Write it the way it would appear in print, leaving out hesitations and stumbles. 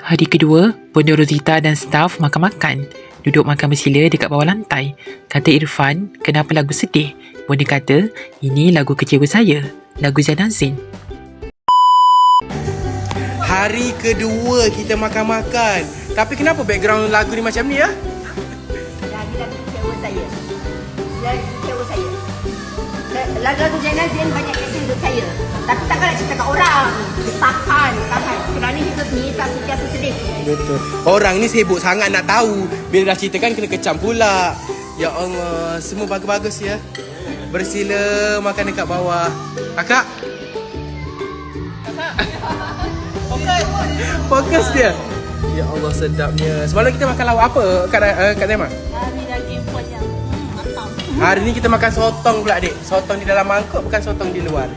Hari kedua, Bonda Rosita dan staf makan-makan. Duduk makan bersila dekat bawah lantai. Kata Irfan, kenapa lagu sedih? Bonda kata, ini lagu kecewa saya. Lagu Zain Azin. Hari kedua kita makan-makan. Tapi kenapa background lagu ni macam ni ya? Lagu kecewa saya. Lagu kecewa saya. Lagu Zain Azin banyak kisah hidup saya. Tapi takkan nak cerita kat orang. Tahan. Kerana hidup ni tak sentiasa sedih. Betul. Orang ni sibuk sangat nak tahu. Bila dah ceritakan kena kecam pula. Ya Allah, semua bagus-bagus ya. Bersila makan dekat bawah. Kakak? Fokus dia. Ya Allah, sedapnya. Semalam kita makan lauk apa Kak Tema? Hari daging pun yang mantap. Hari ni kita makan sotong pula adik. Sotong di dalam mangkuk bukan sotong di luar.